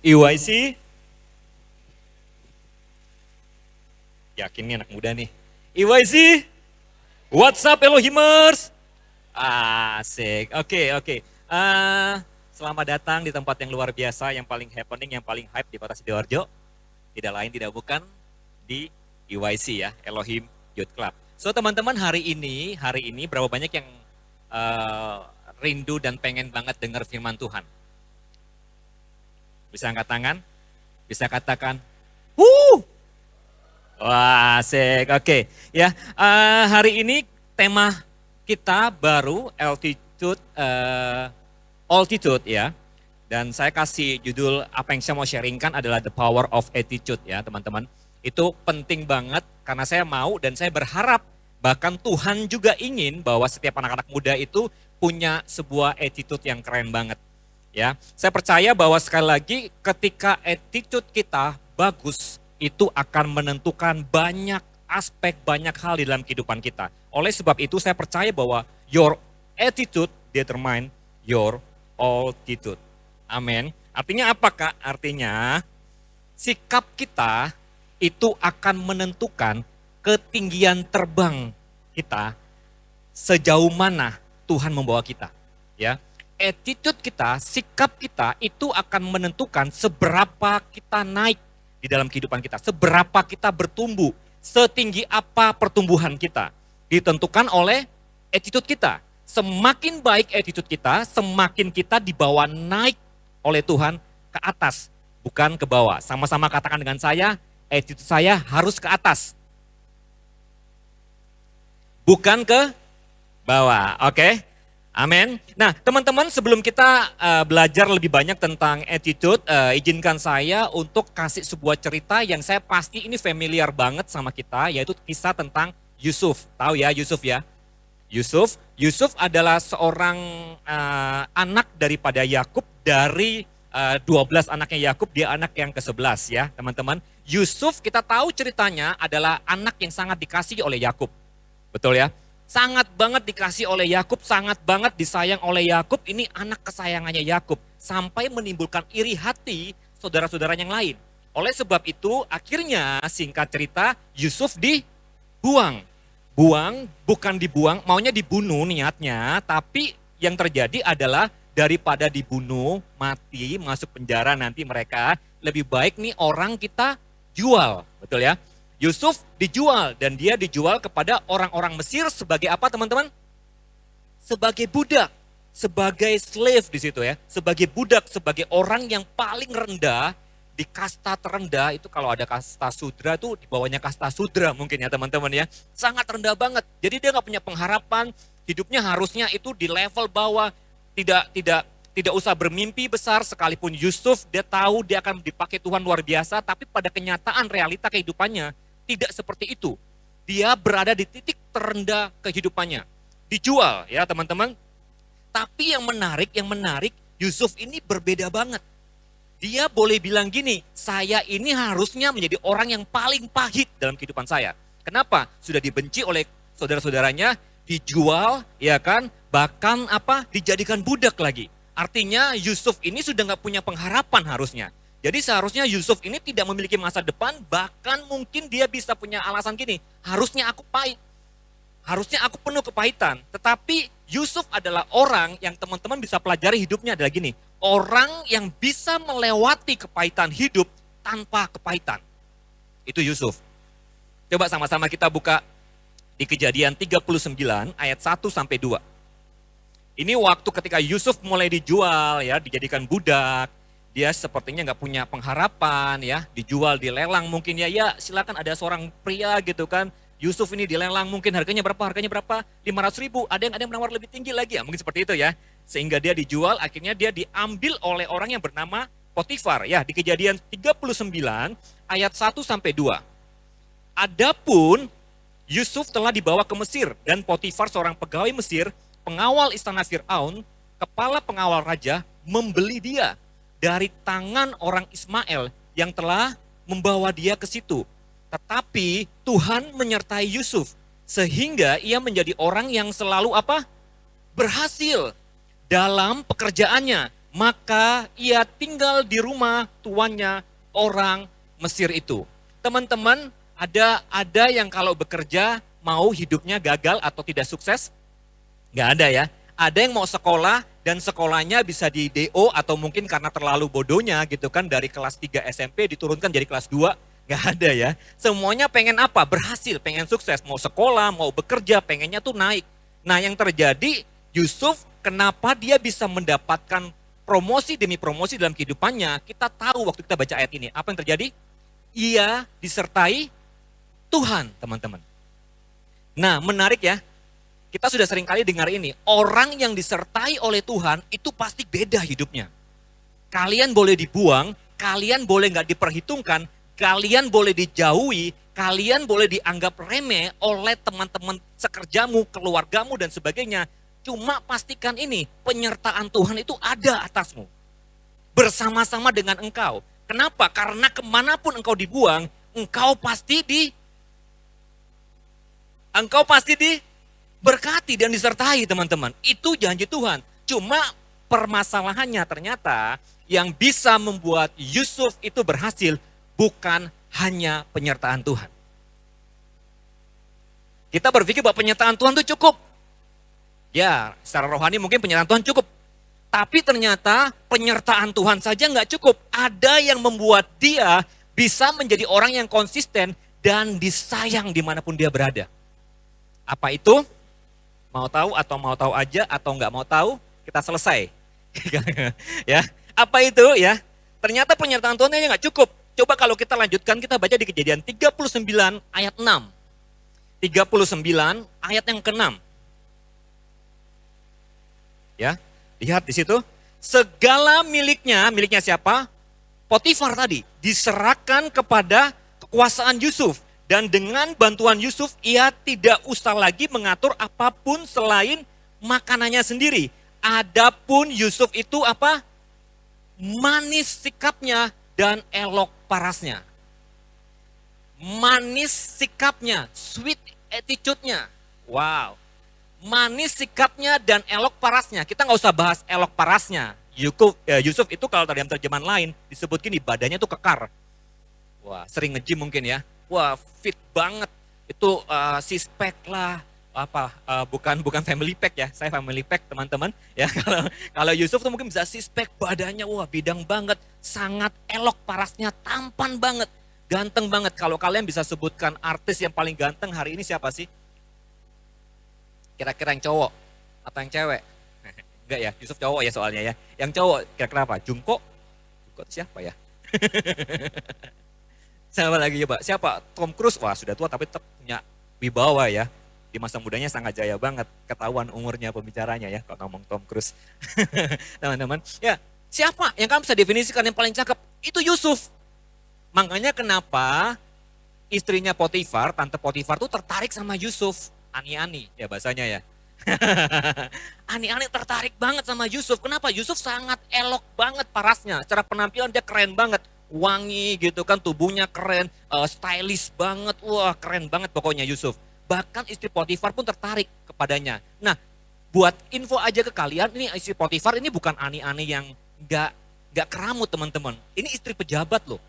EYC, yakin nih anak muda nih. EYC, what's up Elohimers? Asik, oke. Selamat datang di tempat yang luar biasa, yang paling happening, yang paling hype di Kota Sidoarjo. Tidak lain, tidak bukan di EYC ya, Elohim Youth Club. So teman-teman hari ini berapa banyak yang rindu dan pengen banget dengar firman Tuhan? Bisa angkat tangan? Bisa katakan, wuh! Wah, asik. Oke. Ya, hari ini tema kita baru altitude ya. Dan saya kasih judul apa yang saya mau sharingkan adalah the power of attitude ya, teman-teman. Itu penting banget karena saya mau dan saya berharap bahkan Tuhan juga ingin bahwa setiap anak-anak muda itu punya sebuah attitude yang keren banget. Ya, saya percaya bahwa sekali lagi ketika attitude kita bagus, itu akan menentukan banyak aspek, banyak hal di dalam kehidupan kita. Oleh sebab itu saya percaya bahwa your attitude determine your altitude. Amin. Artinya apa Kak? Artinya sikap kita itu akan menentukan ketinggian terbang kita sejauh mana Tuhan membawa kita. Ya. Attitude kita, sikap kita itu akan menentukan seberapa kita naik di dalam kehidupan kita, seberapa kita bertumbuh, setinggi apa pertumbuhan kita. Ditentukan oleh attitude kita. Semakin baik attitude kita, semakin kita dibawa naik oleh Tuhan ke atas, bukan ke bawah. Sama-sama katakan dengan saya, attitude saya harus ke atas. Bukan ke bawah, oke? Amin. Nah, teman-teman, sebelum kita belajar lebih banyak tentang attitude, izinkan saya untuk kasih sebuah cerita yang saya pasti ini familiar banget sama kita, yaitu kisah tentang Yusuf. Tahu ya Yusuf ya? Yusuf adalah seorang anak daripada Yakub, dari 12 anaknya Yakub, dia anak yang ke-11 ya, teman-teman. Yusuf kita tahu ceritanya adalah anak yang sangat dikasihi oleh Yakub. Betul ya? Sangat banget dikasih oleh Yakub, sangat banget disayang oleh Yakub. Ini anak kesayangannya Yakub, sampai menimbulkan iri hati saudara-saudara yang lain. Oleh sebab itu, akhirnya singkat cerita Yusuf dibuang. Bukan dibuang, maunya dibunuh niatnya, tapi yang terjadi adalah daripada dibunuh, mati, masuk penjara nanti mereka, lebih baik nih orang kita jual, betul ya? Yusuf dijual dan dia dijual kepada orang-orang Mesir sebagai apa teman-teman? Sebagai budak, sebagai slave di situ ya, sebagai budak, sebagai orang yang paling rendah di kasta terendah. Itu kalau ada kasta sudra tuh di bawahnya kasta sudra mungkin ya teman-teman ya, sangat rendah banget. Jadi dia nggak punya pengharapan, hidupnya harusnya itu di level bawah, tidak usah bermimpi besar. Sekalipun Yusuf dia tahu dia akan dipakai Tuhan luar biasa, tapi pada kenyataan realita kehidupannya tidak seperti itu. Dia berada di titik terendah kehidupannya. Dijual ya teman-teman. Tapi yang menarik Yusuf ini berbeda banget. Dia boleh bilang gini, saya ini harusnya menjadi orang yang paling pahit dalam kehidupan saya. Kenapa? Sudah dibenci oleh saudara-saudaranya, dijual ya kan, bahkan dijadikan budak lagi. Artinya Yusuf ini sudah nggak punya pengharapan harusnya. Jadi seharusnya Yusuf ini tidak memiliki masa depan, bahkan mungkin dia bisa punya alasan gini, harusnya aku pahit, harusnya aku penuh kepahitan. Tetapi Yusuf adalah orang yang teman-teman bisa pelajari hidupnya adalah gini, orang yang bisa melewati kepahitan hidup tanpa kepahitan. Itu Yusuf. Coba sama-sama kita buka di Kejadian 39 ayat 1 sampai 2. Ini waktu ketika Yusuf mulai dijual ya, dijadikan budak. Dia sepertinya nggak punya pengharapan ya, dijual, dilelang mungkin ya silakan ada seorang pria gitu kan, Yusuf ini dilelang mungkin harganya berapa, 500.000, ada yang menawar lebih tinggi lagi ya, mungkin seperti itu ya. Sehingga dia dijual, akhirnya dia diambil oleh orang yang bernama Potifar ya, di Kejadian 39 ayat 1 sampai 2. Adapun Yusuf telah dibawa ke Mesir dan Potifar seorang pegawai Mesir, pengawal istana Fir'aun, kepala pengawal raja, membeli dia dari tangan orang Ismail yang telah membawa dia ke situ. Tetapi Tuhan menyertai Yusuf sehingga ia menjadi orang yang selalu berhasil dalam pekerjaannya, maka ia tinggal di rumah tuannya orang Mesir itu. Teman-teman, ada yang kalau bekerja mau hidupnya gagal atau tidak sukses? Nggak ada ya. Ada yang mau sekolah dan sekolahnya bisa di DO atau mungkin karena terlalu bodohnya gitu kan dari kelas 3 SMP diturunkan jadi kelas 2. Nggak ada ya. Semuanya pengen apa? Berhasil, pengen sukses. Mau sekolah, mau bekerja, pengennya tuh naik. Nah yang terjadi Yusuf kenapa dia bisa mendapatkan promosi demi promosi dalam kehidupannya. Kita tahu waktu kita baca ayat ini. Apa yang terjadi? Ia disertai Tuhan teman-teman. Nah menarik ya. Kita sudah sering kali dengar ini, orang yang disertai oleh Tuhan itu pasti beda hidupnya. Kalian boleh dibuang, kalian boleh nggak diperhitungkan, kalian boleh dijauhi, kalian boleh dianggap remeh oleh teman-teman sekerjamu, keluargamu dan sebagainya. Cuma pastikan ini, penyertaan Tuhan itu ada atasmu. Bersama-sama dengan engkau. Kenapa? Karena kemanapun engkau dibuang, engkau pasti berkati dan disertai teman-teman. Itu janji Tuhan. Cuma permasalahannya ternyata yang bisa membuat Yusuf itu berhasil bukan hanya penyertaan Tuhan. Kita berpikir bahwa penyertaan Tuhan itu cukup. Ya, secara rohani mungkin penyertaan Tuhan cukup. Tapi ternyata penyertaan Tuhan saja nggak cukup. Ada yang membuat dia bisa menjadi orang yang konsisten dan disayang dimanapun dia berada. Apa itu? Mau tahu atau mau tahu aja atau nggak mau tahu, kita selesai. Ya, apa itu ya? Ternyata penyertaan Tuhan aja nggak cukup. Coba kalau kita lanjutkan, kita baca di Kejadian 39 ayat 6. 39 ayat yang ke-6. Ya, lihat di situ. Segala miliknya siapa? Potifar tadi, diserahkan kepada kekuasaan Yusuf. Dan dengan bantuan Yusuf, ia tidak usah lagi mengatur apapun selain makanannya sendiri. Adapun Yusuf itu apa? Manis sikapnya dan elok parasnya. Manis sikapnya, sweet attitude-nya. Wow. Manis sikapnya dan elok parasnya. Kita nggak usah bahas elok parasnya. Yusuf itu kalau dalam terjemahan lain disebut gini, badannya tuh kekar. Wah, sering nge-gym mungkin ya. Wah, fit banget. Itu six pack lah. Bukan family pack ya. Saya family pack, teman-teman. Ya, kalau Yusuf tuh mungkin bisa six pack, badannya wah bidang banget, sangat elok parasnya, tampan banget, ganteng banget. Kalau kalian bisa sebutkan artis yang paling ganteng hari ini siapa sih? Kira-kira yang cowok atau yang cewek? Enggak ya, Yusuf cowok ya soalnya ya. Yang cowok kira-kira apa? Jungkook siapa ya? Siapa lagi coba? Siapa? Tom Cruise. Wah sudah tua tapi tetap punya wibawa ya. Di masa mudanya sangat jaya banget. Ketahuan umurnya pembicaranya ya kalau ngomong Tom Cruise. Teman-teman. Ya, siapa yang kamu bisa definisikan yang paling cakep? Itu Yusuf. Makanya kenapa istrinya Potifar, tante Potifar tuh tertarik sama Yusuf. Ani-ani ya bahasanya ya. Ani-ani tertarik banget sama Yusuf. Kenapa? Yusuf sangat elok banget parasnya. Secara penampilan dia keren banget. Wangi gitu kan, tubuhnya keren, stylish banget, wah keren banget pokoknya Yusuf. Bahkan istri Potifar pun tertarik kepadanya. Nah, buat info aja ke kalian, ini istri Potifar ini bukan ani-ani yang nggak keramut teman-teman. Ini istri pejabat loh,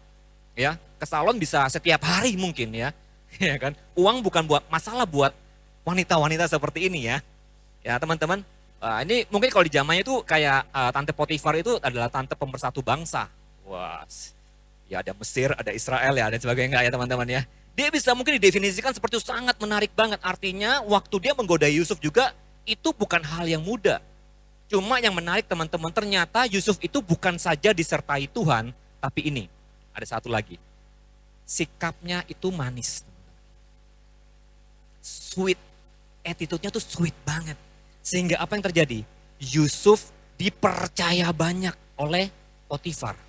ya ke salon bisa setiap hari mungkin ya, ya kan. Uang bukan buat masalah buat wanita-wanita seperti ini ya, ya teman-teman. Ini mungkin kalau di zamannya itu kayak tante Potifar itu adalah tante pemersatu bangsa. Wah. Ya ada Mesir, ada Israel ya, dan sebagainya enggak ya teman-teman ya. Dia bisa mungkin didefinisikan seperti itu, sangat menarik banget. Artinya waktu dia menggoda Yusuf juga itu bukan hal yang mudah. Cuma yang menarik teman-teman, ternyata Yusuf itu bukan saja disertai Tuhan, tapi ini ada satu lagi. Sikapnya itu manis. Sweet, attitude-nya tuh sweet banget. Sehingga apa yang terjadi? Yusuf dipercaya banyak oleh Potifar.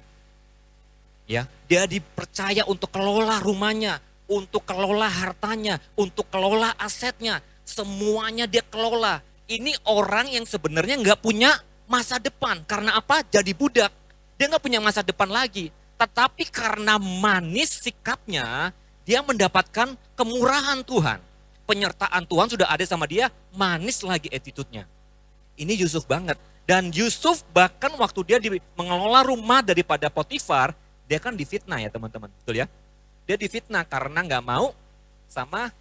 Ya, dia dipercaya untuk kelola rumahnya, untuk kelola hartanya, untuk kelola asetnya, semuanya dia kelola. Ini orang yang sebenarnya nggak punya masa depan, karena apa? Jadi budak, dia nggak punya masa depan lagi. Tetapi karena manis sikapnya, dia mendapatkan kemurahan Tuhan. Penyertaan Tuhan sudah ada sama dia, manis lagi attitude-nya. Ini Yusuf banget. Dan Yusuf bahkan waktu dia mengelola rumah daripada Potifar, dia kan difitnah ya teman-teman, betul ya? Dia difitnah karena nggak mau sama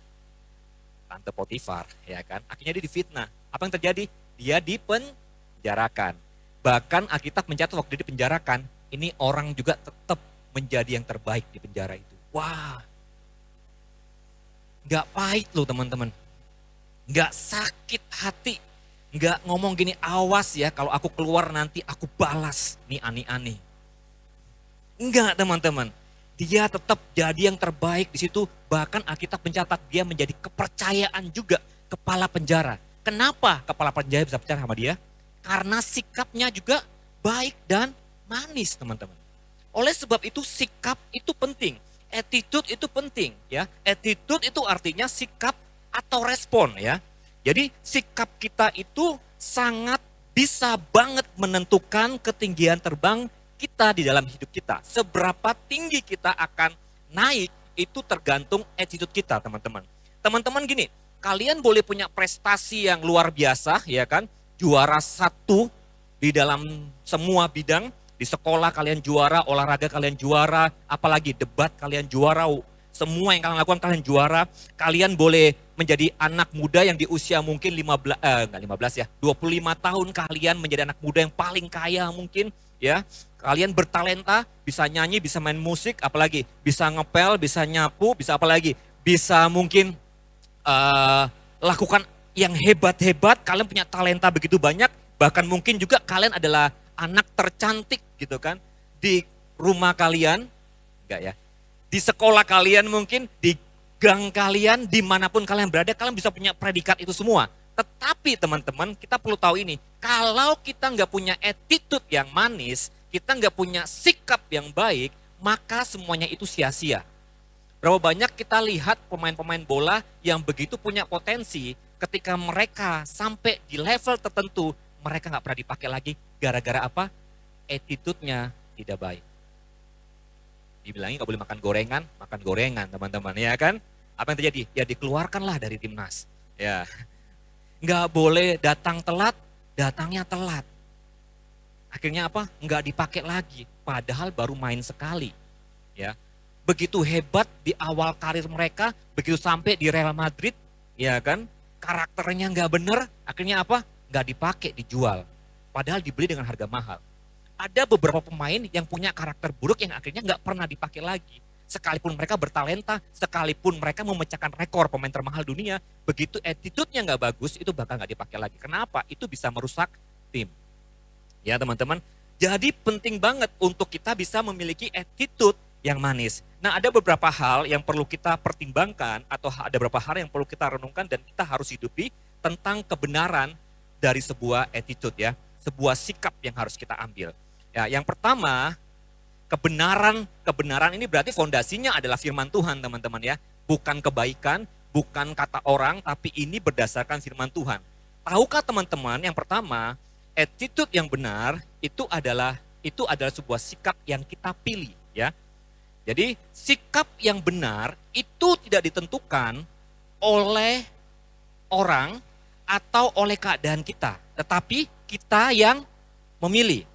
tante Potifar, ya kan? Akhirnya dia difitnah. Apa yang terjadi? Dia dipenjarakan. Bahkan Alkitab mencatat waktu dia dipenjarakan, ini orang juga tetap menjadi yang terbaik di penjara itu. Wah, nggak pahit loh teman-teman. Nggak sakit hati. Nggak ngomong gini, awas ya kalau aku keluar nanti aku balas nih ani-ani. Enggak teman-teman. Dia tetap jadi yang terbaik di situ. Bahkan Alkitab mencatat dia menjadi kepercayaan juga kepala penjara. Kenapa kepala penjara bisa percaya sama dia? Karena sikapnya juga baik dan manis teman-teman. Oleh sebab itu sikap itu penting. Attitude itu penting ya. Attitude itu artinya sikap atau respon ya. Jadi sikap kita itu sangat bisa banget menentukan ketinggian terbang kita di dalam hidup kita. Seberapa tinggi kita akan naik itu tergantung attitude kita teman-teman. Teman-teman gini, kalian boleh punya prestasi yang luar biasa ya kan. Juara 1 di dalam semua bidang. Di sekolah kalian juara, olahraga kalian juara, apalagi debat kalian juara. Semua yang kalian lakukan kalian juara. Kalian boleh menjadi anak muda yang di usia mungkin 25 tahun kalian menjadi anak muda yang paling kaya mungkin ya. Kalian bertalenta, bisa nyanyi, bisa main musik, apalagi bisa ngepel, bisa nyapu, bisa apalagi bisa mungkin lakukan yang hebat-hebat, kalian punya talenta begitu banyak, bahkan mungkin juga kalian adalah anak tercantik gitu kan. Di rumah kalian, enggak ya, di sekolah kalian mungkin, di gang kalian, dimanapun kalian berada, kalian bisa punya predikat itu semua. Tetapi teman-teman, kita perlu tahu ini, kalau kita nggak punya attitude yang manis, kita nggak punya sikap yang baik, maka semuanya itu sia-sia. Berapa banyak kita lihat pemain-pemain bola yang begitu punya potensi, ketika mereka sampai di level tertentu, mereka nggak pernah dipakai lagi, gara-gara apa? Attitude-nya tidak baik. Dibilangin nggak boleh makan gorengan teman-teman ya kan? Apa yang terjadi? Ya dikeluarkanlah dari timnas. Ya, nggak boleh datang telat, datangnya telat. Akhirnya apa? Nggak dipakai lagi, padahal baru main sekali. Ya, begitu hebat di awal karir mereka, begitu sampai di Real Madrid, ya kan? Karakternya nggak bener, akhirnya apa? Nggak dipakai, dijual. Padahal dibeli dengan harga mahal. Ada beberapa pemain yang punya karakter buruk yang akhirnya nggak pernah dipakai lagi. Sekalipun mereka bertalenta, sekalipun mereka memecahkan rekor pemain termahal dunia, begitu attitude-nya nggak bagus, itu bakal nggak dipakai lagi. Kenapa? Itu bisa merusak tim. Ya teman-teman, jadi penting banget untuk kita bisa memiliki attitude yang manis. Nah ada beberapa hal yang perlu kita pertimbangkan, atau ada beberapa hal yang perlu kita renungkan dan kita harus hidupi tentang kebenaran dari sebuah attitude ya, sebuah sikap yang harus kita ambil. Ya, yang pertama, kebenaran ini berarti fondasinya adalah firman Tuhan teman-teman ya. Bukan kebaikan, bukan kata orang, tapi ini berdasarkan firman Tuhan. Tahukah teman-teman, yang pertama, attitude yang benar itu adalah sebuah sikap yang kita pilih ya. Jadi sikap yang benar itu tidak ditentukan oleh orang atau oleh keadaan kita, tetapi kita yang memilih.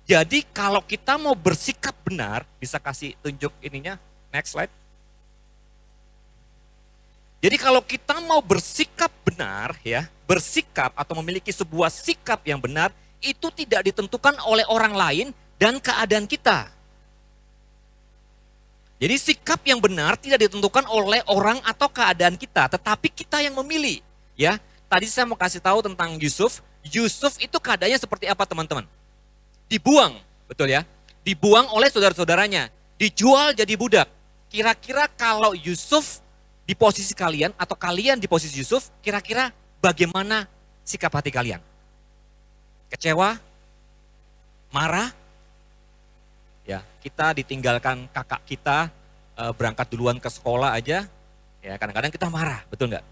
Jadi kalau kita mau bersikap benar, bisa kasih tunjuk ininya, next slide. Jadi kalau kita mau bersikap benar ya, bersikap atau memiliki sebuah sikap yang benar, itu tidak ditentukan oleh orang lain dan keadaan kita. Jadi sikap yang benar tidak ditentukan oleh orang atau keadaan kita, tetapi kita yang memilih. Ya, tadi saya mau kasih tahu tentang Yusuf. Yusuf itu keadaannya seperti apa teman-teman? Dibuang, betul ya? Dibuang oleh saudara-saudaranya, dijual jadi budak. Kira-kira kalau Yusuf di posisi kalian atau kalian di posisi Yusuf, kira-kira bagaimana sikap hati kalian? Kecewa? Marah? Ya, kita ditinggalkan kakak kita berangkat duluan ke sekolah aja, ya kadang-kadang kita marah, betul nggak?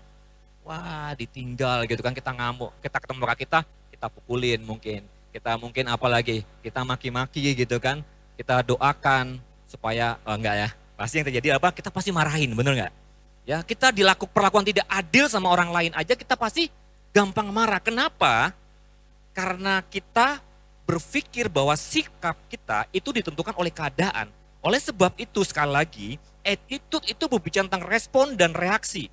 Wah, ditinggal gitu kan, kita ngamuk, kita ketemu kakak kita pukulin mungkin. Kita mungkin apa lagi, kita maki-maki gitu kan, kita doakan supaya, enggak ya, pasti yang terjadi apa, kita pasti marahin, bener nggak? Ya kita perlakuan tidak adil sama orang lain aja, kita pasti gampang marah. Kenapa? Karena kita berpikir bahwa sikap kita itu ditentukan oleh keadaan. Oleh sebab itu sekali lagi, attitude itu berbicara tentang respon dan reaksi.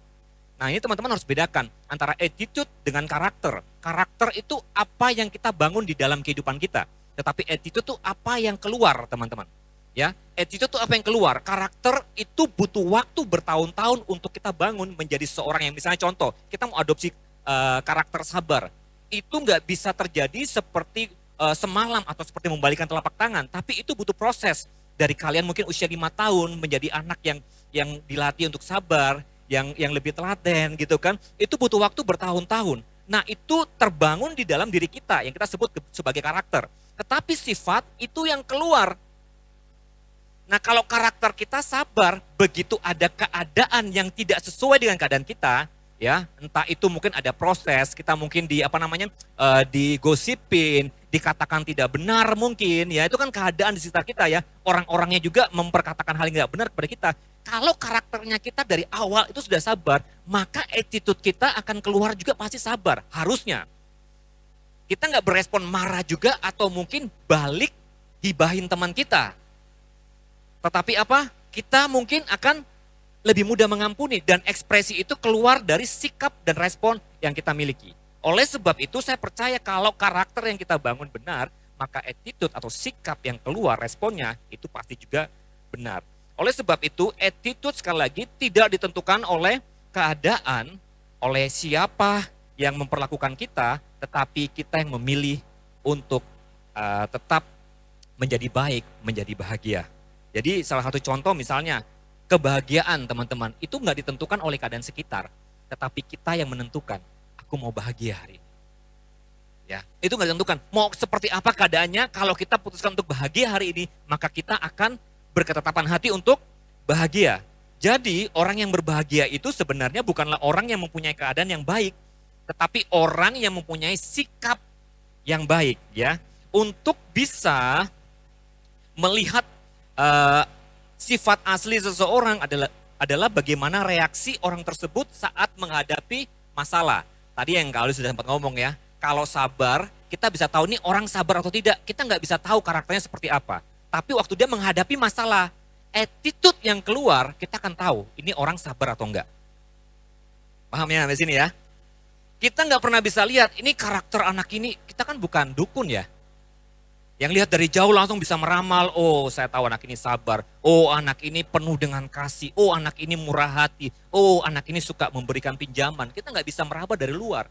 Nah ini teman-teman harus bedakan antara attitude dengan karakter. Karakter itu apa yang kita bangun di dalam kehidupan kita. Tetapi attitude itu apa yang keluar teman-teman. Ya, attitude itu apa yang keluar. Karakter itu butuh waktu bertahun-tahun untuk kita bangun menjadi seorang yang misalnya contoh, kita mau adopsi karakter sabar. Itu nggak bisa terjadi seperti semalam atau seperti membalikan telapak tangan. Tapi itu butuh proses. Dari kalian mungkin usia 5 tahun menjadi anak yang dilatih untuk sabar, yang lebih telaten gitu kan, itu butuh waktu bertahun-tahun. Nah itu terbangun di dalam diri kita yang kita sebut sebagai karakter. Tetapi sifat itu yang keluar. Nah kalau karakter kita sabar, begitu ada keadaan yang tidak sesuai dengan keadaan kita, ya entah itu mungkin ada proses, kita mungkin digosipin, dikatakan tidak benar mungkin, ya itu kan keadaan di sekitar kita ya. Orang-orangnya juga memperkatakan hal yang tidak benar kepada kita. Kalau karakternya kita dari awal itu sudah sabar, maka attitude kita akan keluar juga pasti sabar, harusnya. Kita nggak berespon marah juga atau mungkin balik hibahin teman kita. Tetapi apa? Kita mungkin akan lebih mudah mengampuni dan ekspresi itu keluar dari sikap dan respon yang kita miliki. Oleh sebab itu saya percaya kalau karakter yang kita bangun benar, maka attitude atau sikap yang keluar responnya itu pasti juga benar. Oleh sebab itu, attitude sekali lagi tidak ditentukan oleh keadaan, oleh siapa yang memperlakukan kita, tetapi kita yang memilih untuk tetap menjadi baik, menjadi bahagia. Jadi salah satu contoh misalnya, kebahagiaan teman-teman, itu nggak ditentukan oleh keadaan sekitar, tetapi kita yang menentukan, aku mau bahagia hari ini. Ya, itu nggak ditentukan. Mau seperti apa keadaannya, kalau kita putuskan untuk bahagia hari ini, maka kita akan berketetapan hati untuk bahagia. Jadi orang yang berbahagia itu sebenarnya bukanlah orang yang mempunyai keadaan yang baik, tetapi orang yang mempunyai sikap yang baik, ya. Untuk bisa melihat sifat asli seseorang adalah bagaimana reaksi orang tersebut saat menghadapi masalah. Tadi yang kalau sudah sempat ngomong ya, kalau sabar kita bisa tahu nih orang sabar atau tidak. Kita nggak bisa tahu karakternya seperti apa. Tapi waktu dia menghadapi masalah, attitude yang keluar, kita akan tahu ini orang sabar atau enggak. Paham ya sampai sini ya? Kita nggak pernah bisa lihat, ini karakter anak ini, kita kan bukan dukun ya. Yang lihat dari jauh langsung bisa meramal, oh saya tahu anak ini sabar, oh anak ini penuh dengan kasih, oh anak ini murah hati, oh anak ini suka memberikan pinjaman. Kita nggak bisa meraba dari luar.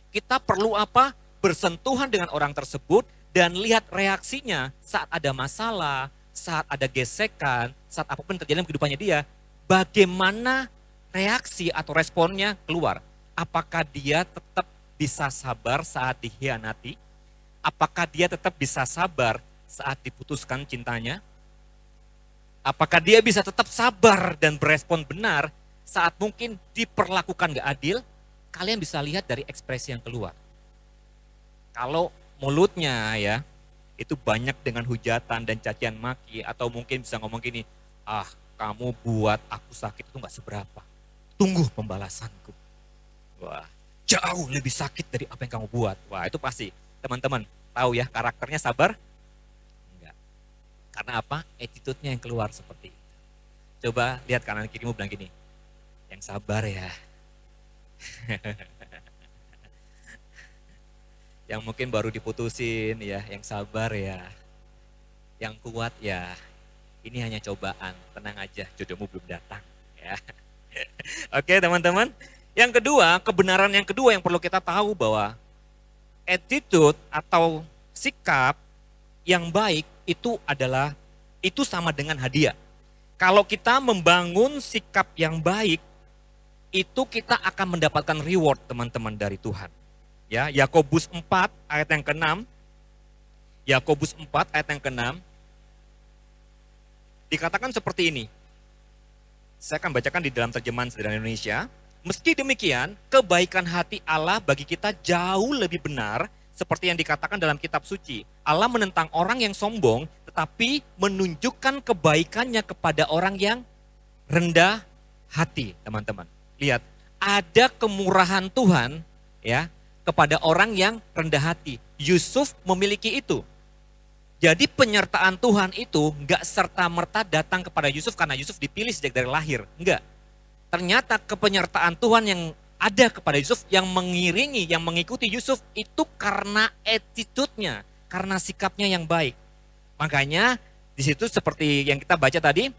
Kita perlu apa? Bersentuhan dengan orang tersebut dan lihat reaksinya saat ada masalah, saat ada gesekan, saat apapun terjadi dalam kehidupannya dia, bagaimana reaksi atau responnya keluar. Apakah dia tetap bisa sabar saat dikhianati? Apakah dia tetap bisa sabar saat diputuskan cintanya? Apakah dia bisa tetap sabar dan berespon benar saat mungkin diperlakukan gak adil? Kalian bisa lihat dari ekspresi yang keluar. Kalau mulutnya ya, itu banyak dengan hujatan dan cacian maki, atau mungkin bisa ngomong gini, ah kamu buat aku sakit itu gak seberapa, tunggu pembalasanku. Wah, jauh lebih sakit dari apa yang kamu buat. Wah itu pasti teman-teman tahu ya karakternya sabar? Enggak. Karena apa? Attitude-nya yang keluar seperti itu. Coba lihat kanan kirimu bilang gini, yang sabar ya. Yang mungkin baru diputusin ya, yang sabar ya. Yang kuat ya. Ini hanya cobaan, tenang aja, jodohmu belum datang ya. Oke teman-teman. Yang kedua, kebenaran yang kedua yang perlu kita tahu bahwa attitude atau sikap yang baik itu sama dengan hadiah. Kalau kita membangun sikap yang baik, itu kita akan mendapatkan reward teman-teman dari Tuhan. Ya, Yakobus 4 ayat yang ke-6. Yakobus 4 ayat yang ke-6 dikatakan seperti ini. Saya akan bacakan di dalam terjemahan sederhana Indonesia. Meski demikian, kebaikan hati Allah bagi kita jauh lebih benar seperti yang dikatakan dalam kitab suci. Allah menentang orang yang sombong tetapi menunjukkan kebaikannya kepada orang yang rendah hati, teman-teman. Lihat, ada kemurahan Tuhan ya kepada orang yang rendah hati. Yusuf memiliki itu. Jadi penyertaan Tuhan itu nggak serta-merta datang kepada Yusuf karena Yusuf dipilih sejak dari lahir. Enggak. Ternyata kepenyertaan Tuhan yang ada kepada Yusuf, yang mengiringi, yang mengikuti Yusuf itu karena attitude-nya, karena sikapnya yang baik. Makanya di situ seperti yang kita baca tadi,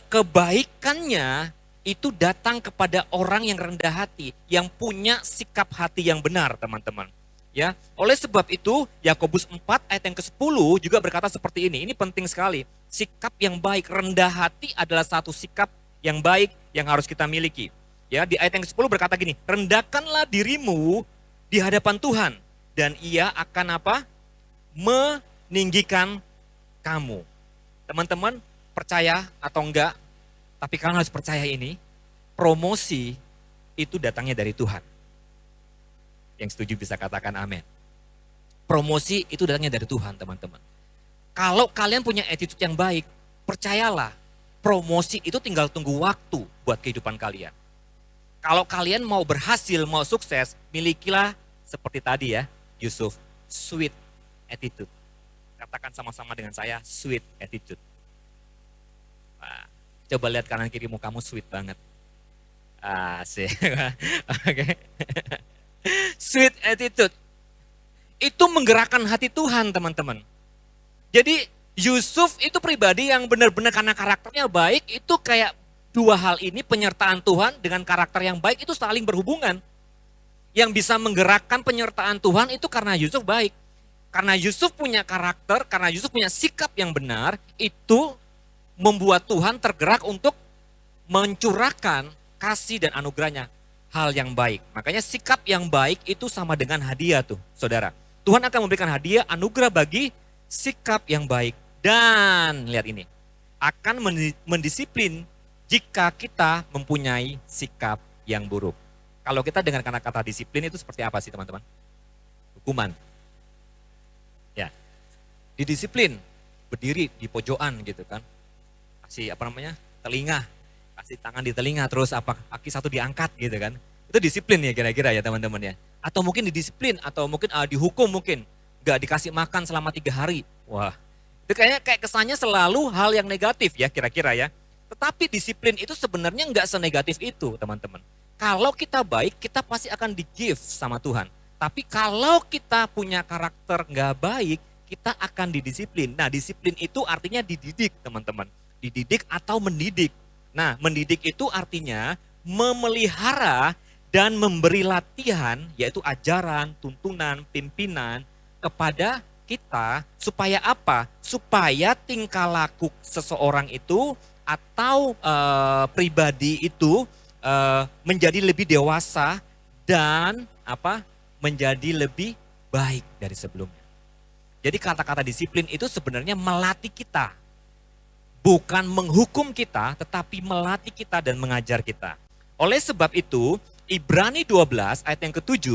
kebaikannya itu datang kepada orang yang rendah hati, yang punya sikap hati yang benar, teman-teman. Ya, oleh sebab itu Yakobus 4 ayat yang ke-10 juga berkata seperti ini. Ini penting sekali. Sikap yang baik, rendah hati adalah satu sikap yang baik yang harus kita miliki. Ya, di ayat yang ke-10 berkata gini, rendahkanlah dirimu di hadapan Tuhan dan Ia akan apa? Meninggikan kamu. Teman-teman, percaya atau enggak, tapi kalian harus percaya ini, promosi itu datangnya dari Tuhan. Yang setuju bisa katakan amin. Promosi itu datangnya dari Tuhan, teman-teman. Kalau kalian punya attitude yang baik, percayalah, promosi itu tinggal tunggu waktu buat kehidupan kalian. Kalau kalian mau berhasil, mau sukses, milikilah seperti tadi ya, Yusuf, sweet attitude. Katakan sama-sama dengan saya, sweet attitude. Nah, coba lihat kanan kirimu, kamu sweet banget. Asik. Oke. Sweet attitude. Itu menggerakkan hati Tuhan, teman-teman. Jadi Yusuf itu pribadi yang benar-benar karena karakternya baik, itu kayak dua hal ini, penyertaan Tuhan dengan karakter yang baik itu saling berhubungan. Yang bisa menggerakkan penyertaan Tuhan itu karena Yusuf baik. Karena Yusuf punya karakter, karena Yusuf punya sikap yang benar, itu membuat Tuhan tergerak untuk mencurahkan kasih dan anugerahnya. Hal yang baik. Makanya sikap yang baik itu sama dengan hadiah tuh, saudara. Tuhan akan memberikan hadiah anugerah bagi sikap yang baik. Dan lihat ini, akan mendisiplin jika kita mempunyai sikap yang buruk. Kalau kita dengar kata disiplin itu seperti apa sih teman-teman? Hukuman. Ya, didisiplin, berdiri di pojokan gitu kan. Kasih telinga. Kasih tangan di telinga, terus kaki satu diangkat gitu kan. Itu disiplin ya kira-kira ya teman-teman ya. Atau mungkin didisiplin, atau mungkin dihukum mungkin. Gak dikasih makan selama 3 hari. Wah, itu kayaknya kesannya selalu hal yang negatif ya kira-kira ya. Tetapi disiplin itu sebenarnya gak senegatif itu teman-teman. Kalau kita baik, kita pasti akan di-give sama Tuhan. Tapi kalau kita punya karakter gak baik, kita akan didisiplin. Nah, disiplin itu artinya dididik teman-teman. Dididik atau mendidik. Nah, mendidik itu artinya memelihara dan memberi latihan, yaitu ajaran, tuntunan, pimpinan kepada kita supaya apa? Supaya tingkah laku seseorang itu atau pribadi itu menjadi lebih dewasa dan menjadi lebih baik dari sebelumnya. Jadi kata-kata disiplin itu sebenarnya melatih kita. Bukan menghukum kita, tetapi melatih kita dan mengajar kita. Oleh sebab itu, Ibrani 12 ayat yang ke-7,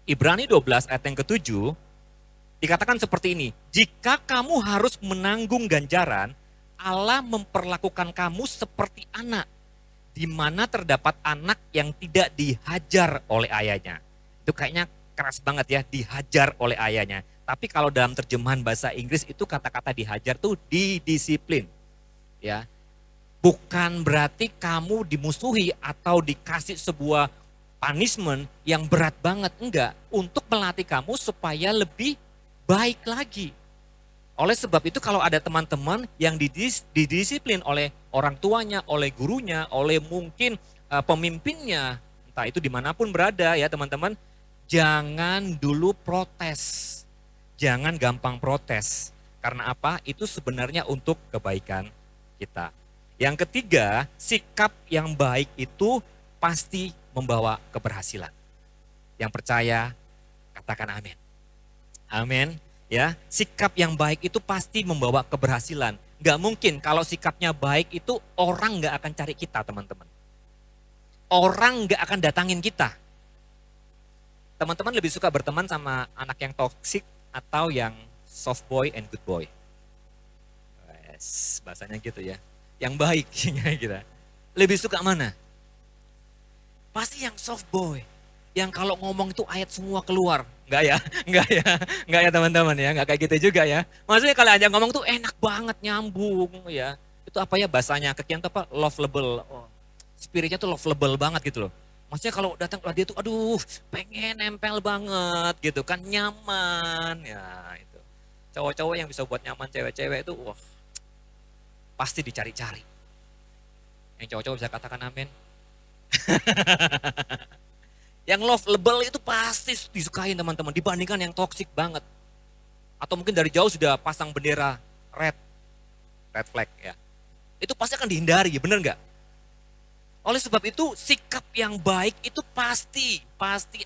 Ibrani 12 ayat yang ke-7, dikatakan seperti ini, jika kamu harus menanggung ganjaran, Allah memperlakukan kamu seperti anak, di mana terdapat anak yang tidak dihajar oleh ayahnya. Itu kayaknya keras banget ya, dihajar oleh ayahnya. Tapi kalau dalam terjemahan bahasa Inggris itu kata-kata dihajar tuh didisiplin. Ya, bukan berarti kamu dimusuhi atau dikasih sebuah punishment yang berat banget, enggak, untuk melatih kamu supaya lebih baik lagi. Oleh sebab itu kalau ada teman-teman yang didisiplin oleh orang tuanya, oleh gurunya, oleh mungkin pemimpinnya, entah itu dimanapun berada ya teman-teman, jangan dulu protes, jangan gampang protes. Karena apa? Itu sebenarnya untuk kebaikan kita. Yang ketiga, sikap yang baik itu pasti membawa keberhasilan. Yang percaya, katakan amin. Amin. Ya, sikap yang baik itu pasti membawa keberhasilan. Gak mungkin kalau sikapnya baik itu orang gak akan cari kita teman-teman. Orang gak akan datangin kita. Teman-teman lebih suka berteman sama anak yang toksik atau yang soft boy and good boy? Bahasanya gitu ya. Yang baik kita. Lebih suka mana? Pasti yang soft boy. yang kalau ngomong itu ayat semua keluar. Enggak ya, enggak ya, enggak ya teman-teman ya, enggak kayak gitu juga ya. Maksudnya kalau aja ngomong tuh enak banget, nyambung ya. Itu apa ya bahasanya, kekian tuh apa, lovable. Oh, spiritnya tuh lovable banget gitu loh. Maksudnya kalau datang ke dia tuh, aduh pengen nempel banget gitu kan, nyaman. Ya itu, cowok-cowok yang bisa buat nyaman cewek-cewek itu, wah pasti dicari-cari. Yang cowok-cowok bisa katakan amin. Yang lovable itu pasti disukain teman-teman, dibandingkan yang toxic banget. Atau mungkin dari jauh sudah pasang bendera red flag ya. Itu pasti akan dihindari, bener nggak? Oleh sebab itu sikap yang baik itu pasti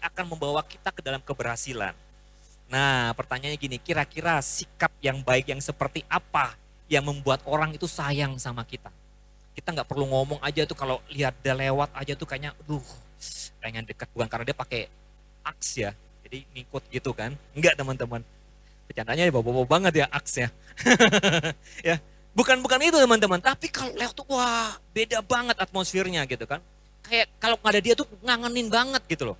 akan membawa kita ke dalam keberhasilan. Nah pertanyaannya gini, kira-kira sikap yang baik yang seperti apa yang membuat orang itu sayang sama kita? Kita nggak perlu ngomong aja tuh, kalau lihat dia lewat aja tuh kayaknya aduh pengen dekat, bukan karena dia pakai aks ya, jadi ngikut gitu kan. Enggak teman-teman, bercandanya ya bawa-bawa banget ya aksnya. Ya, bukan itu teman-teman, tapi kalau lewat tuh wah beda banget atmosfernya gitu kan. Kayak kalau nggak ada dia tuh ngangenin banget gitu loh.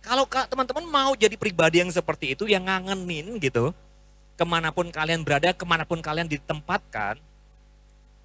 Kalau teman-teman mau jadi pribadi yang seperti itu, yang ngangenin gitu, kemanapun kalian berada, kemanapun kalian ditempatkan,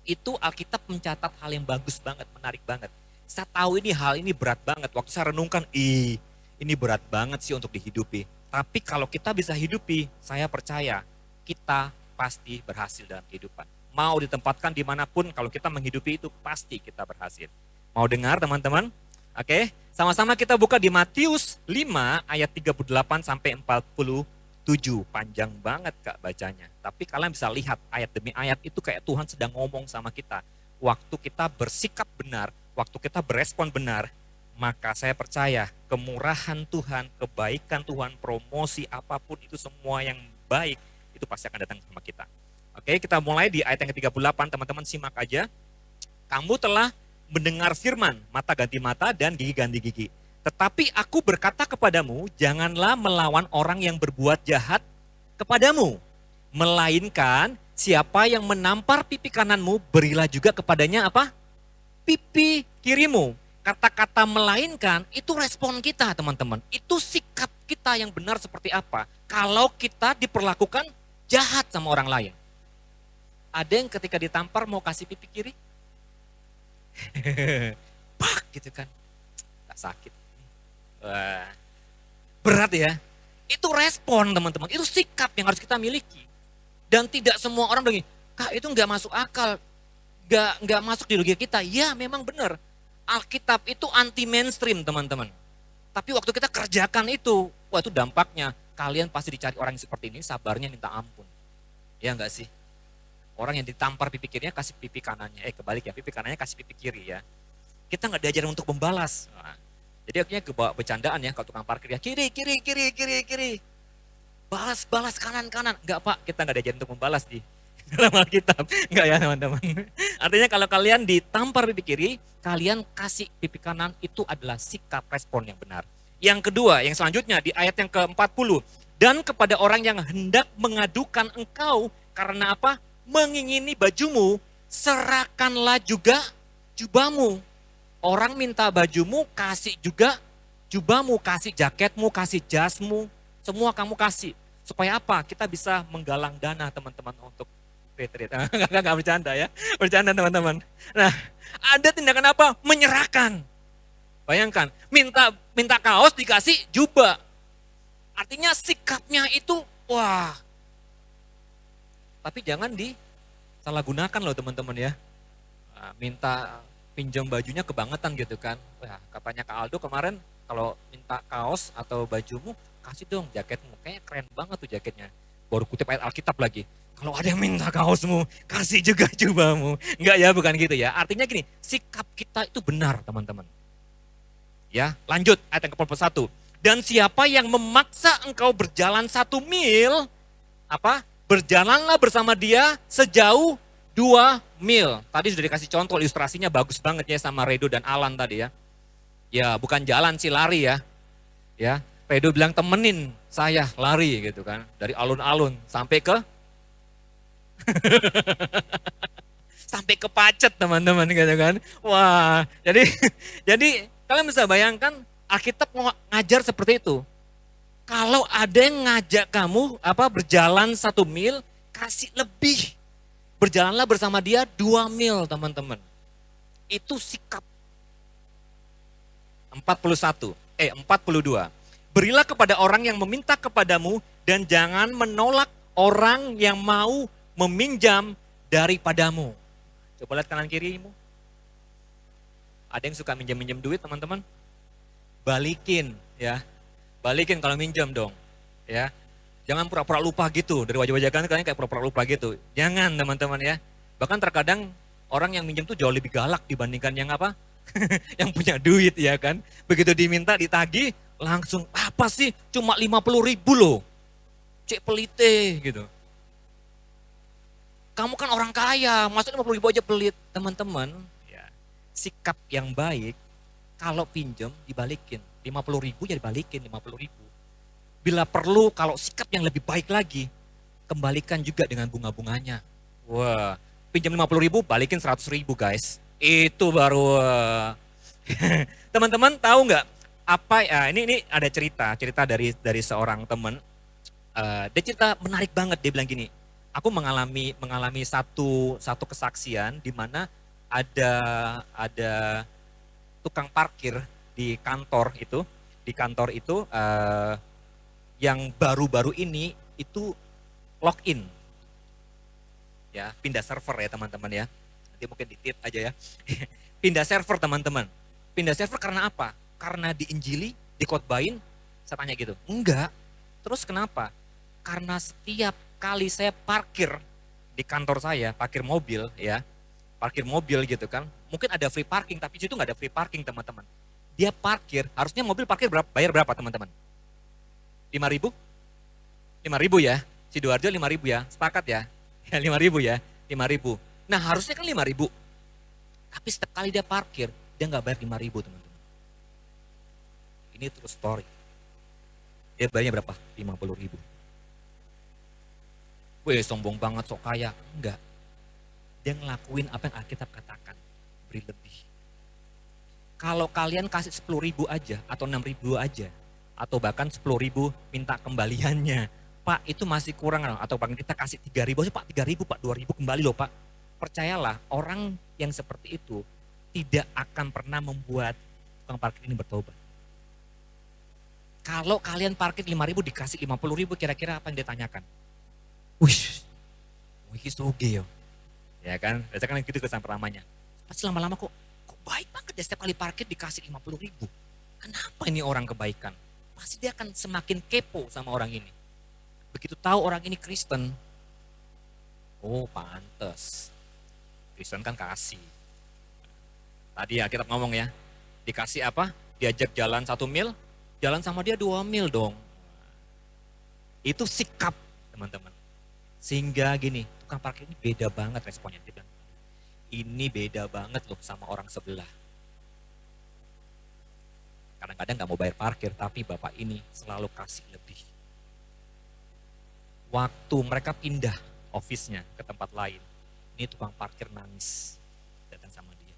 itu Alkitab mencatat hal yang bagus banget, menarik banget. Saya tahu ini hal ini berat banget. Waktu saya renungkan, ini berat banget sih untuk dihidupi. Tapi kalau kita bisa hidupi, saya percaya kita pasti berhasil dalam kehidupan. Mau ditempatkan dimanapun, kalau kita menghidupi itu pasti kita berhasil. Mau dengar teman-teman? Oke, sama-sama kita buka di Matius 5 ayat 38 sampai 47. Panjang banget Kak bacanya. Tapi kalian bisa lihat ayat demi ayat itu kayak Tuhan sedang ngomong sama kita. Waktu kita bersikap benar, waktu kita berespon benar, maka saya percaya kemurahan Tuhan, kebaikan Tuhan, promosi apapun itu semua yang baik, itu pasti akan datang sama kita. Oke, kita mulai di ayat yang ke-38, teman-teman simak aja. Kamu telah mendengar firman, mata ganti mata dan gigi ganti gigi. Tetapi aku berkata kepadamu, janganlah melawan orang yang berbuat jahat kepadamu. Melainkan siapa yang menampar pipi kananmu, berilah juga kepadanya apa? Pipi kirimu. Kata-kata melainkan itu respon kita teman-teman. Itu sikap kita yang benar seperti apa. Kalau kita diperlakukan jahat sama orang lain. Ada yang ketika ditampar mau kasih pipi kiri. Pak gitu kan. Gak sakit. Wah, berat ya. Itu respon teman-teman. Itu sikap yang harus kita miliki. Dan tidak semua orang bilang, Kak itu gak masuk akal. Gak masuk di logika kita. Ya memang benar. Alkitab itu anti mainstream teman-teman. Tapi waktu kita kerjakan itu, wah itu dampaknya. Kalian pasti dicari orang yang seperti ini, sabarnya minta ampun. Ya enggak sih? Orang yang ditampar pipi kirinya kasih pipi kanannya. Kebalik ya, pipi kanannya kasih pipi kiri ya. Kita nggak diajarin untuk membalas. Nah, jadi akhirnya kebawa bercandaan ya, kalau tukang parkir ya, kiri. Balas kanan. Enggak Pak, kita nggak diajarin untuk membalas di dalam Alkitab. Enggak ya teman-teman. Artinya kalau kalian ditampar pipi kiri, kalian kasih pipi kanan, itu adalah sikap respon yang benar. Yang kedua, yang selanjutnya di ayat yang ke-40. Dan kepada orang yang hendak mengadukan engkau karena apa? Mengingini bajumu, serahkanlah juga jubahmu. Orang minta bajumu, kasih juga jubahmu, kasih jaketmu, kasih jasmu, semua kamu kasih. Supaya apa? Kita bisa menggalang dana teman-teman untuk retreat. Enggak bercanda ya, bercanda teman-teman. Nah, ada tindakan apa? Menyerahkan. Bayangkan, minta kaos dikasih jubah. Artinya sikapnya itu, wah. Tapi jangan disalahgunakan loh teman-teman ya. Nah, minta pinjam bajunya kebangetan gitu kan. Wah, katanya Kak Aldo kemarin kalau minta kaos atau bajumu, kasih dong jaketmu. Kayaknya keren banget tuh jaketnya. Baru kutip ayat Alkitab lagi. Kalau ada yang minta kaosmu, kasih juga jubahmu. Enggak ya, bukan gitu ya. Artinya gini, sikap kita itu benar teman-teman. Ya, lanjut ayat yang ke-41. Dan siapa yang memaksa engkau berjalan 1 mil, apa? Berjalanlah bersama dia sejauh 2 mil. Tadi sudah dikasih contoh, ilustrasinya bagus banget ya sama Redo dan Alan tadi ya. Ya, bukan jalan sih, lari ya. Ya, Redo bilang temenin saya lari gitu kan. Dari alun-alun sampai ke sampai ke Pacet teman-teman gitu kan. Wah, jadi kalian bisa bayangkan Alkitab mau ngajar seperti itu. Kalau ada yang ngajak kamu berjalan 1 mil, kasih lebih. Berjalanlah bersama dia 2 mil, teman-teman. Itu sikap. 42. Berilah kepada orang yang meminta kepadamu dan jangan menolak orang yang mau meminjam daripadamu. Coba lihat kanan kirimu. Ada yang suka minjem-minjem duit, teman-teman? Balikin ya. Balikin kalau minjem dong. Ya. Jangan pura-pura lupa gitu. Dari wajah-wajah kalian kayak pura-pura lupa gitu. Jangan, teman-teman ya. Bahkan terkadang orang yang minjem tuh jauh lebih galak dibandingkan yang yang punya duit ya kan. Begitu diminta ditagih, langsung apa sih cuma 50.000 loh. Cek pelite gitu. Kamu kan orang kaya, masa 50.000 aja pelit. Teman-teman, ya, sikap yang baik kalau pinjem dibalikin. 50.000 ya dibalikin 50.000. Bila perlu kalau sikap yang lebih baik lagi, kembalikan juga dengan bunga-bunganya. Wah, pinjam 50.000 balikin 100.000 guys. Itu baru teman-teman tahu nggak apa ya, ini ada cerita dari seorang teman. Dia cerita menarik banget. Dia bilang gini, aku mengalami satu kesaksian di mana ada tukang parkir di kantor itu yang baru-baru ini itu login ya, pindah server ya teman-teman ya. Nanti mungkin ditit aja ya. Pindah server teman-teman. Pindah server karena apa? Karena diinjili, dikotbain, saya tanya gitu. Enggak. Terus kenapa? Karena setiap kali saya parkir di kantor saya, parkir mobil ya. Parkir mobil gitu kan. Mungkin ada free parking, tapi di situ nggak ada free parking teman-teman. Dia parkir, harusnya mobil parkir bayar berapa teman-teman? 5.000? 5.000 ya. Sidoarjo 5.000 ya. Sepakat ya? Ya 5.000 ya. 5.000. Nah harusnya kan 5.000. Tapi setiap kali dia parkir, dia nggak bayar 5.000 teman-teman. Ini true story. Dia bayarnya berapa? 50.000. Wih sombong banget, sok kaya. Enggak. Dia ngelakuin apa yang Alkitab katakan. Beri lebih. Kalau kalian kasih 10.000 aja, atau 6.000 aja, atau bahkan 10.000 minta kembaliannya. Pak itu masih kurang, atau bahkan kita kasih 3.000, Pak 3.000, Pak 2.000 kembali loh Pak. Percayalah orang yang seperti itu tidak akan pernah membuat tukang parkir ini bertobat. Kalau kalian parkir 5.000 dikasih 50.000, kira-kira apa yang dia tanyakan? Wih, ini soge yo. Ya kan, biasanya kan gitu kesan pertamanya. Pasti lama-lama kok baik banget ya, setiap kali parkir dikasih 50.000. Kenapa ini orang kebaikan? Pasti dia akan semakin kepo sama orang ini. Begitu tahu orang ini Kristen, oh pantes. Kristen kan kasih. Tadi ya kita ngomong ya, dikasih apa? Diajak jalan 1 mil, jalan sama dia 2 mil dong. Itu sikap teman-teman. Sehingga gini, tukang parkir ini beda banget responnya. Ini beda banget loh sama orang sebelah. Kadang-kadang gak mau bayar parkir, tapi bapak ini selalu kasih lebih. Waktu mereka pindah office-nya ke tempat lain, ini tukang parkir nangis datang sama dia.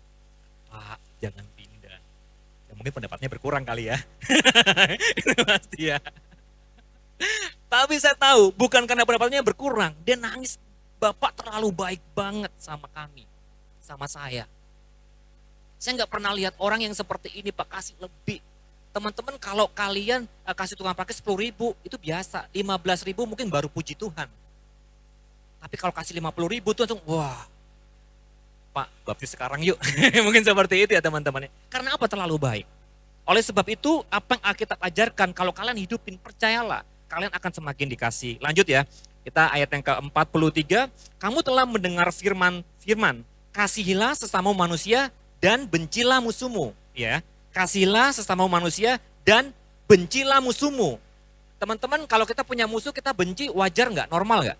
Pak, jangan pindah. Ya, mungkin pendapatnya berkurang kali ya. Itu pasti ya. Tapi saya tahu bukan karena pendapatnya berkurang, dia nangis. Bapak terlalu baik banget sama kami, sama saya. Saya nggak pernah lihat orang yang seperti ini Pak, kasih lebih. Teman-teman kalau kalian kasih tukang parkir 10.000 itu biasa, 15.000 mungkin baru puji Tuhan. Tapi kalau kasih 50.000 itu langsung wah, Pak baptis sekarang yuk. Mungkin seperti itu ya teman-teman. Karena apa? Terlalu baik. Oleh sebab itu apa yang Alkitab ajarkan, kalau kalian hidupin percayalah, kalian akan semakin dikasih. Lanjut ya, kita ayat yang ke-43. Kamu telah mendengar firman, kasihilah sesama manusia dan bencilah musuhmu. Ya, kasihilah sesama manusia dan bencilah musuhmu. Teman-teman kalau kita punya musuh kita benci, wajar nggak? Normal nggak?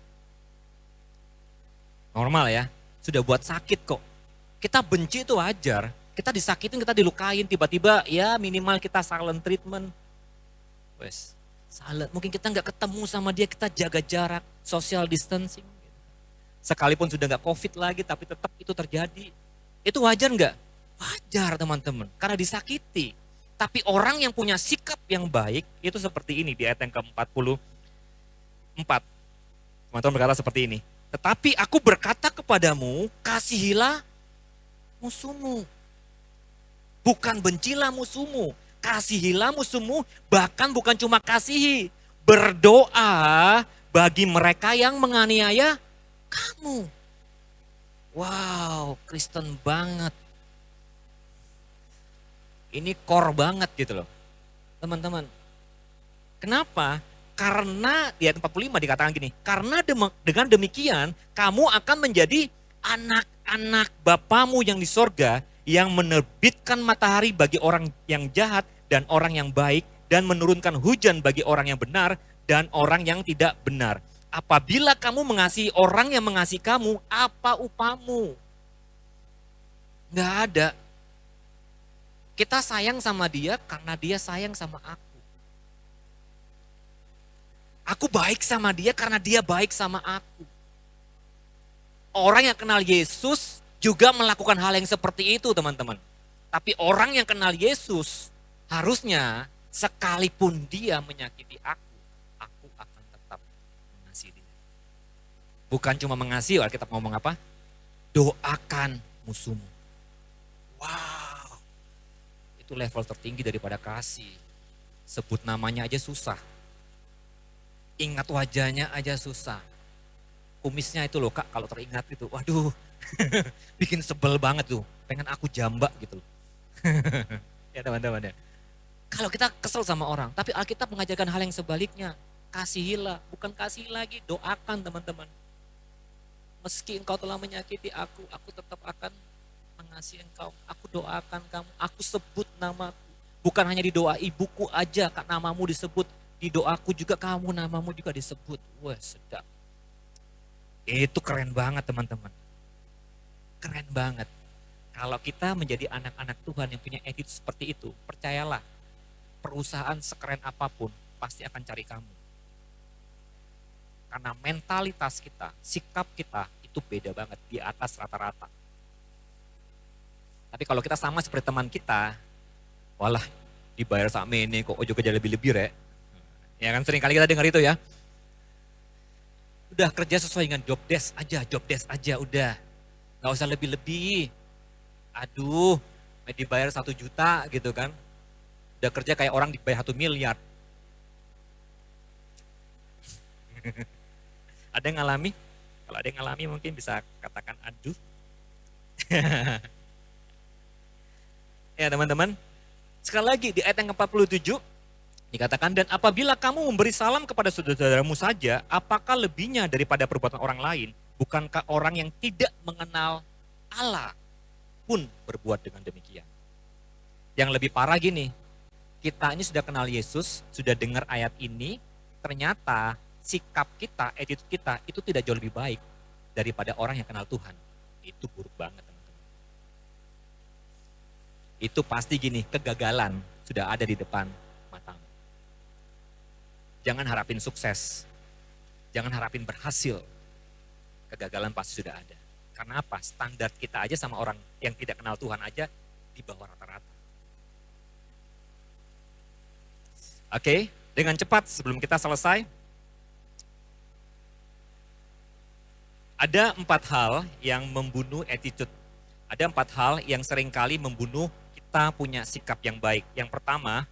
Normal ya, sudah buat sakit kok. Kita benci itu wajar. Kita disakitin, kita dilukain, tiba-tiba ya minimal kita silent treatment. Wes. Salah, mungkin kita nggak ketemu sama dia, kita jaga jarak, social distancing. Sekalipun sudah nggak COVID lagi, tapi tetap itu terjadi. Itu wajar nggak? Wajar teman-teman, karena disakiti. Tapi orang yang punya sikap yang baik, itu seperti ini di ayat yang ke-44. Teman-teman berkata seperti ini. Tetapi aku berkata kepadamu, kasihilah musuhmu. Bukan bencilah musuhmu. Kasihilah musuhmu, bahkan bukan cuma kasihi. Berdoa bagi mereka yang menganiaya kamu. Wow, Kristen banget. Ini core banget gitu loh. Teman-teman. Kenapa? Karena di ayat 45 dikatakan gini, karena dengan demikian kamu akan menjadi anak-anak Bapamu yang di sorga yang menerbitkan matahari bagi orang yang jahat dan orang yang baik dan menurunkan hujan bagi orang yang benar dan orang yang tidak benar. Apabila kamu mengasihi orang yang mengasihi kamu, apa upamu? Nggak ada. Kita sayang sama dia karena dia sayang sama aku. Aku baik sama dia karena dia baik sama aku. Orang yang kenal Yesus juga melakukan hal yang seperti itu, teman-teman. Tapi orang yang kenal Yesus harusnya sekalipun dia menyakiti aku akan tetap mengasihi dia. Bukan cuma mengasihi, Alkitab ngomong apa? Doakan musuhmu. Wow. Itu level tertinggi daripada kasih. Sebut namanya aja susah. Ingat wajahnya aja susah. Kumisnya itu loh Kak, kalau teringat itu, waduh, bikin sebel banget tuh. Pengen aku jambak gitu. Ya teman-teman ya. Kalau kita kesel sama orang, tapi Alkitab mengajarkan hal yang sebaliknya. Kasihilah, bukan kasih lagi, doakan teman-teman. Meski engkau telah menyakiti aku tetap akan mengasihi engkau. Aku doakan kamu, aku sebut namaku. Bukan hanya di doa ibuku aja, Kak, namamu disebut. Di doaku juga kamu, namamu juga disebut. Wah, sedap. Itu keren banget teman-teman. Keren banget. Kalau kita menjadi anak-anak Tuhan yang punya attitude seperti itu, percayalah, perusahaan sekeren apapun pasti akan cari kamu. Karena mentalitas kita, sikap kita itu beda banget, di atas rata-rata. Tapi kalau kita sama seperti teman kita, walah dibayar sama ini kok ojo kerja lebih-lebih rek. Ya kan sering kali kita dengar itu ya. Udah kerja sesuai dengan job desk aja udah. Gak usah lebih-lebih. Aduh, dibayar 1 juta gitu kan. Udah kerja kayak orang dibayar 1 miliar. Ada yang ngalami? Kalau ada yang ngalami mungkin bisa katakan aduh. Ya teman-teman. Sekali lagi di ayat yang ke-47 dikatakan, dan apabila kamu memberi salam kepada saudara-saudaramu saja, apakah lebihnya daripada perbuatan orang lain? Bukankah orang yang tidak mengenal Allah pun berbuat dengan demikian? Yang lebih parah gini, kita ini sudah kenal Yesus, sudah dengar ayat ini, ternyata sikap kita, attitude kita itu tidak jauh lebih baik daripada orang yang kenal Tuhan. Itu buruk banget teman-teman. Itu pasti gini, kegagalan sudah ada di depan matamu. Jangan harapin sukses, jangan harapin berhasil. Kegagalan pasti sudah ada. Karena apa? Standar kita aja sama orang yang tidak kenal Tuhan aja di bawah rata-rata. Oke, dengan cepat sebelum kita selesai. Ada 4 hal yang membunuh attitude. Ada 4 hal yang seringkali membunuh kita punya sikap yang baik. Yang pertama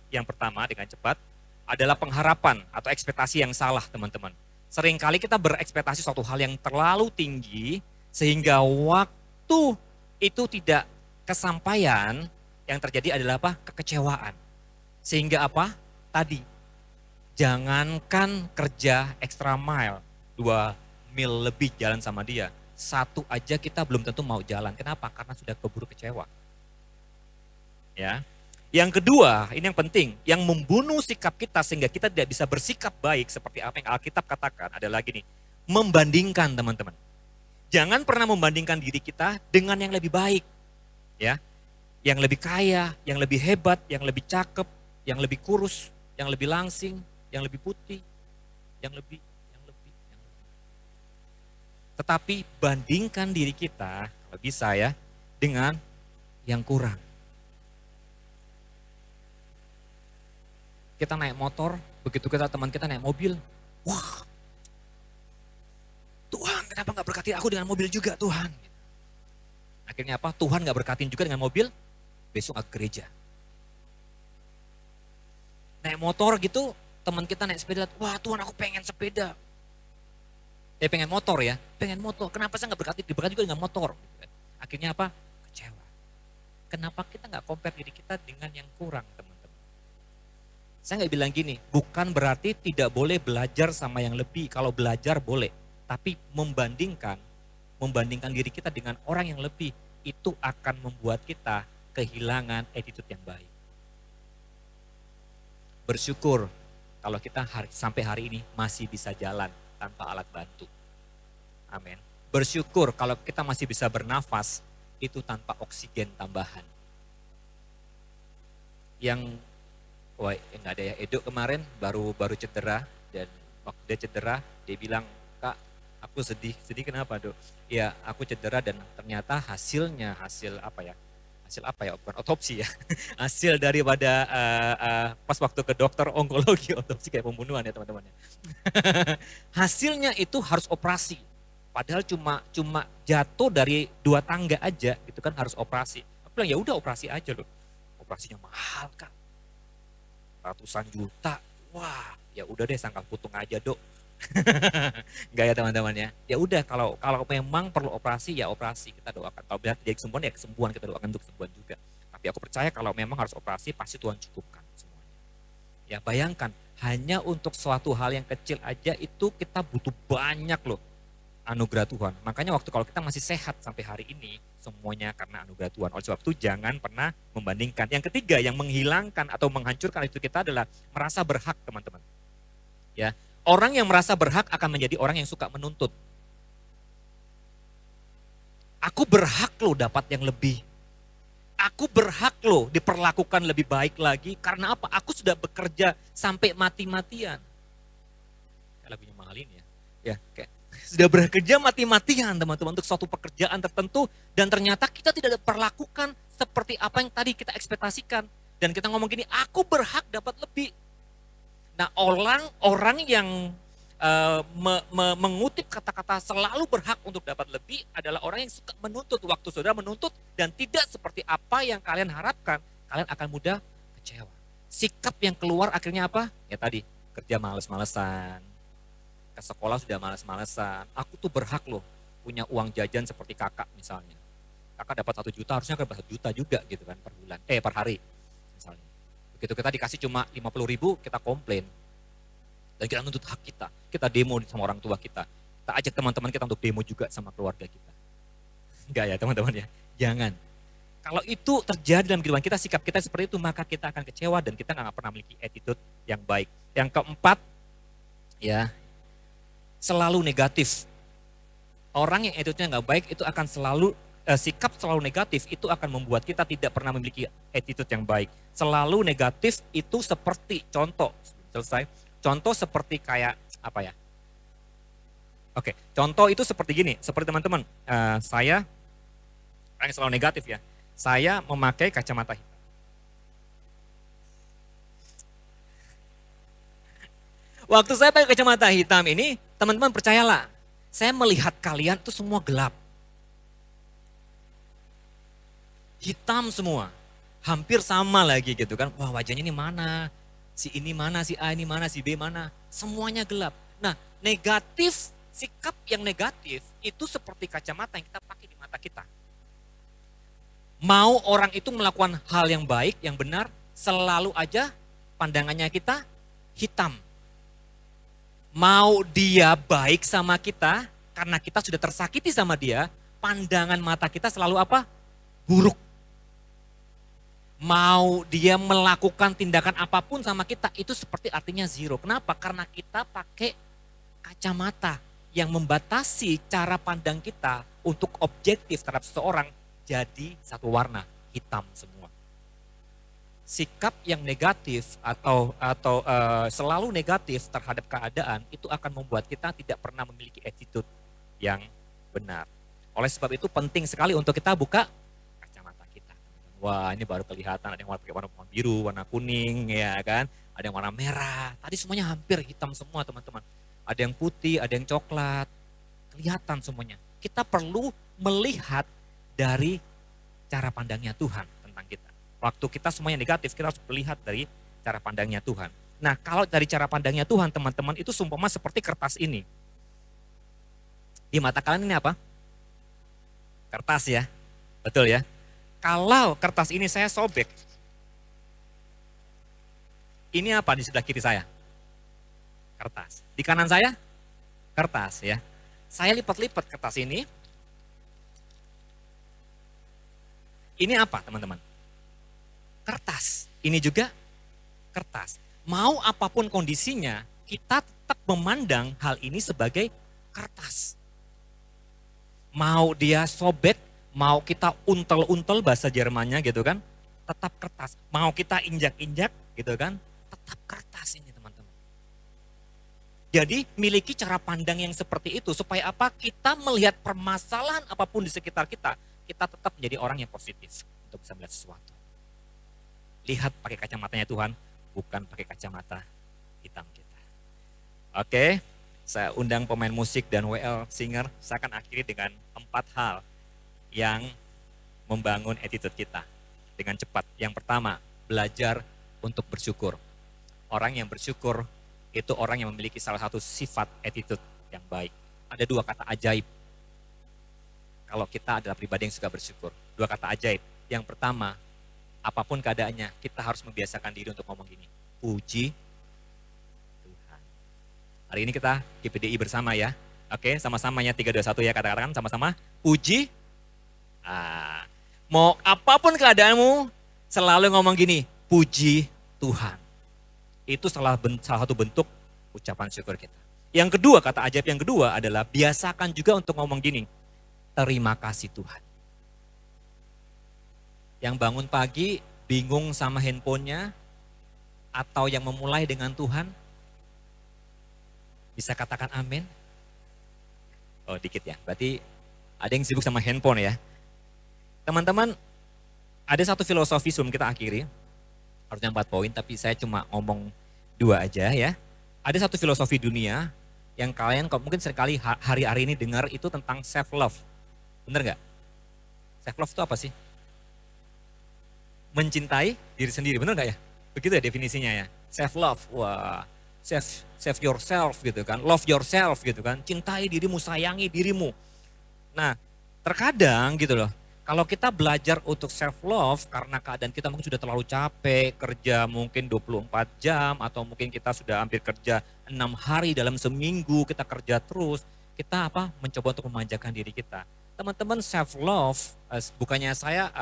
dengan cepat adalah pengharapan atau ekspektasi yang salah teman-teman. Seringkali kita berekspektasi suatu hal yang terlalu tinggi sehingga waktu itu tidak kesampaian, yang terjadi adalah apa? Kekecewaan. Sehingga apa? Tadi, jangankan kerja extra mile, 2 mil lebih jalan sama dia. 1 aja kita belum tentu mau jalan. Kenapa? Karena sudah keburu kecewa. Ya. Yang kedua, ini yang penting, yang membunuh sikap kita sehingga kita tidak bisa bersikap baik seperti apa yang Alkitab katakan adalah gini, membandingkan teman-teman. Jangan pernah membandingkan diri kita dengan yang lebih baik. Ya. Yang lebih kaya, yang lebih hebat, yang lebih cakep, yang lebih kurus, yang lebih langsing, yang lebih putih, yang lebih. Tetapi bandingkan diri kita, kalau bisa ya, dengan yang kurang. Kita naik motor, begitu teman kita naik mobil, wah Tuhan kenapa gak berkati aku dengan mobil juga Tuhan. Akhirnya apa? Tuhan gak berkatin juga dengan mobil, besok aku gereja. Naik motor gitu, teman kita naik sepeda, wah Tuhan aku pengen sepeda. Pengen motor ya, pengen motor. Kenapa saya gak diberkati juga dengan motor? Akhirnya apa? Kecewa. Kenapa kita gak compare diri kita dengan yang kurang teman-teman? Saya gak bilang gini, bukan berarti tidak boleh belajar sama yang lebih. Kalau belajar boleh, tapi membandingkan diri kita dengan orang yang lebih, itu akan membuat kita kehilangan attitude yang baik. Bersyukur kalau kita sampai hari ini masih bisa jalan tanpa alat bantu. Amin. Bersyukur kalau kita masih bisa bernafas itu tanpa oksigen tambahan. Yang enggak ada ya, Edo kemarin baru cedera, dan waktu dia cedera dia bilang, Kak aku sedih kenapa Dok? Ya aku cedera dan ternyata hasil apa ya, bukan otopsi ya, hasil daripada pas waktu ke dokter onkologi, otopsi kayak pembunuhan ya teman-teman ya. Hasilnya itu harus operasi, padahal cuma jatuh dari 2 tangga aja, itu kan harus operasi. Aku bilang ya udah operasi aja loh, operasinya mahal Kak, ratusan juta, wah ya udah deh sangkal putung aja Dok. Enggak ya teman-teman ya. Ya udah kalau memang perlu operasi ya operasi, kita doakan. Kalau bisa terjadi kesembuhan ya kesembuhan, kita doakan untuk kesembuhan juga. Tapi aku percaya kalau memang harus operasi pasti Tuhan cukupkan semuanya. Ya bayangkan hanya untuk suatu hal yang kecil aja itu kita butuh banyak loh anugerah Tuhan. Makanya waktu kalau kita masih sehat sampai hari ini semuanya karena anugerah Tuhan. Oleh sebab itu jangan pernah membandingkan. Yang ketiga yang menghilangkan atau menghancurkan itu kita adalah merasa berhak teman-teman. Ya. Orang yang merasa berhak akan menjadi orang yang suka menuntut. Aku berhak loh dapat yang lebih. Aku berhak loh diperlakukan lebih baik lagi. Karena apa? Aku sudah bekerja sampai mati-matian. Kayak lagunya Mahalin ya. Ya, kayak sudah bekerja mati-matian teman-teman untuk suatu pekerjaan tertentu. Dan ternyata kita tidak diperlakukan seperti apa yang tadi kita ekspektasikan. Dan kita ngomong gini, aku berhak dapat lebih. Nah orang yang mengutip kata-kata selalu berhak untuk dapat lebih adalah orang yang suka menuntut. Waktu saudara menuntut dan tidak seperti apa yang kalian harapkan, kalian akan mudah kecewa. Sikap yang keluar akhirnya apa? Ya tadi, kerja males-malesan, ke sekolah sudah males-malesan. Aku tuh berhak loh punya uang jajan seperti kakak misalnya. Kakak dapat 1 juta, harusnya dapat 1 juta juga gitu kan per bulan, per hari misalnya. Begitu kita dikasih cuma 50.000, kita komplain. Dan kita nuntut hak kita. Kita demo sama orang tua kita. Kita ajak teman-teman kita untuk demo juga sama keluarga kita. Enggak ya teman-teman ya? Jangan. Kalau itu terjadi dalam kehidupan kita, sikap kita seperti itu, maka kita akan kecewa dan kita nggak pernah memiliki attitude yang baik. Yang keempat, ya selalu negatif. Orang yang attitude-nya nggak baik itu akan selalu sikap selalu negatif itu akan membuat kita tidak pernah memiliki attitude yang baik. Selalu negatif itu seperti contoh, selesai. Contoh seperti kayak apa ya? Oke, contoh itu seperti gini, seperti teman-teman, saya orang yang selalu negatif ya. Saya memakai kacamata hitam. Waktu saya pakai kacamata hitam ini, teman-teman percayalah, saya melihat kalian itu semua gelap. Hitam semua, hampir sama lagi gitu kan. Wah wajahnya ini mana, si ini mana, si A ini mana, si B mana. Semuanya gelap. Nah negatif, sikap yang negatif itu seperti kacamata yang kita pakai di mata kita. Mau orang itu melakukan hal yang baik, yang benar, selalu aja pandangannya kita hitam. Mau dia baik sama kita, karena kita sudah tersakiti sama dia, pandangan mata kita selalu apa? Buruk. Mau dia melakukan tindakan apapun sama kita, itu seperti artinya zero. Kenapa? Karena kita pakai kacamata yang membatasi cara pandang kita untuk objektif terhadap seseorang jadi satu warna, hitam semua. Sikap yang negatif atau selalu negatif terhadap keadaan itu akan membuat kita tidak pernah memiliki attitude yang benar. Oleh sebab itu penting sekali untuk kita buka kacamata kita. Wah ini baru kelihatan ada yang pakai warna biru, warna kuning ya kan. ada yang warna merah. Tadi semuanya hampir hitam semua teman-teman. Ada yang putih, ada yang coklat. Kelihatan semuanya. Kita perlu melihat dari cara pandangnya Tuhan tentang kita. Waktu kita semuanya negatif, kita harus melihat dari cara pandangnya Tuhan. Nah, kalau dari cara pandangnya Tuhan, teman-teman, itu seumpama seperti kertas ini. Di mata kalian ini apa? Kertas ya, betul ya. Kalau kertas ini saya sobek, ini apa di sebelah kiri saya? Kertas. Di kanan saya? Kertas ya. Saya lipat-lipat kertas ini. Ini apa teman-teman? Kertas. Ini juga kertas. Mau apapun kondisinya, kita tetap memandang hal ini sebagai kertas. Mau dia sobek, mau kita untel-untel bahasa Jermannya gitu kan, tetap kertas. Mau kita injak-injak gitu kan, tetap kertas ini teman-teman. Jadi miliki cara pandang yang seperti itu supaya apa? Kita melihat permasalahan apapun di sekitar kita tetap menjadi orang yang positif untuk bisa melihat sesuatu. Lihat pakai kacamatanya Tuhan, bukan pakai kacamata hitam kita. Oke, saya undang pemain musik dan WL singer. Saya akan akhiri dengan 4 hal yang membangun attitude kita dengan cepat. Yang pertama, belajar untuk bersyukur. Orang yang bersyukur itu orang yang memiliki salah satu sifat attitude yang baik. Ada 2 kata ajaib. Kalau kita adalah pribadi yang suka bersyukur. 2 kata ajaib. Yang pertama, apapun keadaannya, kita harus membiasakan diri untuk ngomong gini. Puji Tuhan. Hari ini kita GPDI bersama ya. Oke, sama-sama ya 3, 2, 1 ya, katakan sama-sama. Puji. Mau apapun keadaanmu, selalu ngomong gini. Puji Tuhan. Itu salah satu bentuk ucapan syukur kita. Yang kedua, kata ajaib yang kedua adalah biasakan juga untuk ngomong gini. Terima kasih Tuhan. Yang bangun pagi bingung sama handphonenya atau yang memulai dengan Tuhan, bisa katakan amin? Oh dikit ya, berarti ada yang sibuk sama handphone ya. Teman-teman, ada satu filosofi sebelum kita akhiri, harusnya 4 poin tapi saya cuma ngomong 2 aja ya. Ada satu filosofi dunia yang kalian mungkin sekali hari-hari ini dengar itu tentang self love. Bener gak? Self love itu apa sih? Mencintai diri sendiri, bener gak ya? Begitu ya definisinya ya. Self love, wah, save yourself gitu kan, love yourself gitu kan, cintai dirimu, sayangi dirimu. Nah, terkadang gitu loh, kalau kita belajar untuk self love karena keadaan kita mungkin sudah terlalu capek, kerja mungkin 24 jam atau mungkin kita sudah hampir kerja 6 hari dalam seminggu, kita kerja terus, kita mencoba untuk memanjakan diri kita. Teman-teman, self love bukannya saya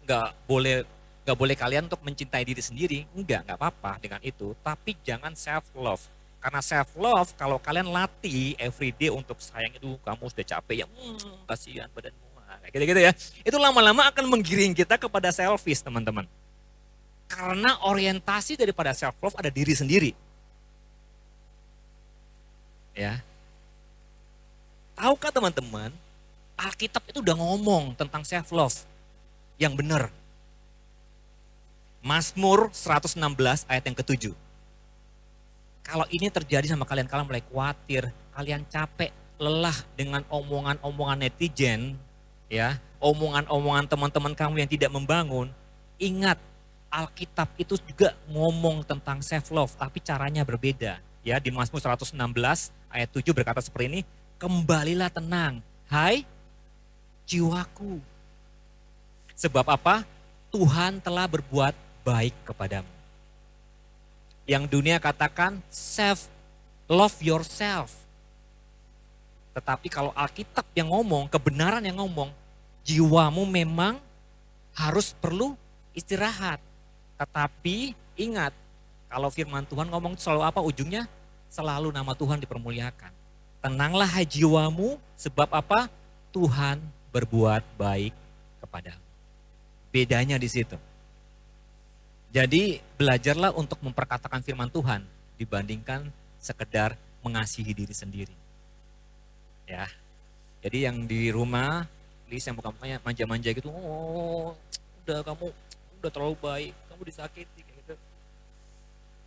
nggak boleh kalian untuk mencintai diri sendiri, nggak apa-apa dengan itu, tapi jangan self love. Karena self love kalau kalian latih everyday untuk sayang itu kamu sudah capek ya, kasihan badanmu, kayak gitu-gitu ya. Itu lama-lama akan menggiring kita kepada selfish teman-teman. Karena orientasi daripada self love ada diri sendiri. Ya. Tahukah teman-teman, Alkitab itu udah ngomong tentang self love yang benar. Mazmur 116 ayat yang ke-7. Kalau ini terjadi sama kalian mulai khawatir, kalian capek, lelah dengan omongan-omongan netizen, ya, omongan-omongan teman-teman kamu yang tidak membangun, ingat Alkitab itu juga ngomong tentang self love, tapi caranya berbeda. Ya, di Mazmur 116 ayat 7 berkata seperti ini, kembalilah tenang, hai jiwaku. Sebab apa? Tuhan telah berbuat baik kepadamu. Yang dunia katakan love yourself. Tetapi kalau Alkitab yang ngomong, kebenaran yang ngomong, jiwamu memang harus perlu istirahat. Tetapi ingat, kalau firman Tuhan ngomong selalu apa ujungnya? Selalu nama Tuhan dipermuliakan. Tenanglah hai jiwamu, sebab apa? Tuhan berbuat baik kepadamu. Bedanya di situ. Jadi belajarlah untuk memperkatakan firman Tuhan dibandingkan sekedar mengasihi diri sendiri. Ya. Jadi yang di rumah, please yang bukan manja-manja gitu, oh udah kamu udah terlalu baik, kamu disakiti kayak gitu.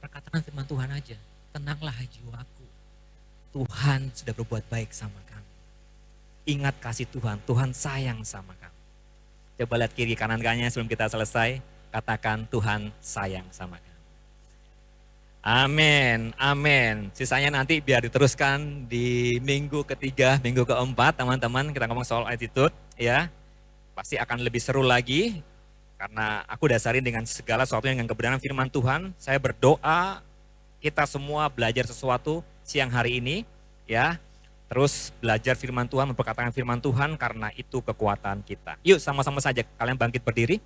Katakan firman Tuhan aja. Tenanglah jiwaku. Tuhan sudah berbuat baik sama kamu. Ingat kasih Tuhan, Tuhan sayang sama kamu. Coba lihat kiri kanan kanannya sebelum kita selesai. Katakan Tuhan sayang sama kamu. Amin, amin. Sisanya nanti biar diteruskan di minggu ketiga, minggu keempat, teman-teman. Kita ngomong soal attitude, ya. Pasti akan lebih seru lagi. Karena aku dasarin dengan segala sesuatu dengan kebenaran firman Tuhan. Saya berdoa kita semua belajar sesuatu siang hari ini, ya. Terus belajar firman Tuhan, memperkatakan firman Tuhan karena itu kekuatan kita. Yuk sama-sama saja kalian bangkit berdiri.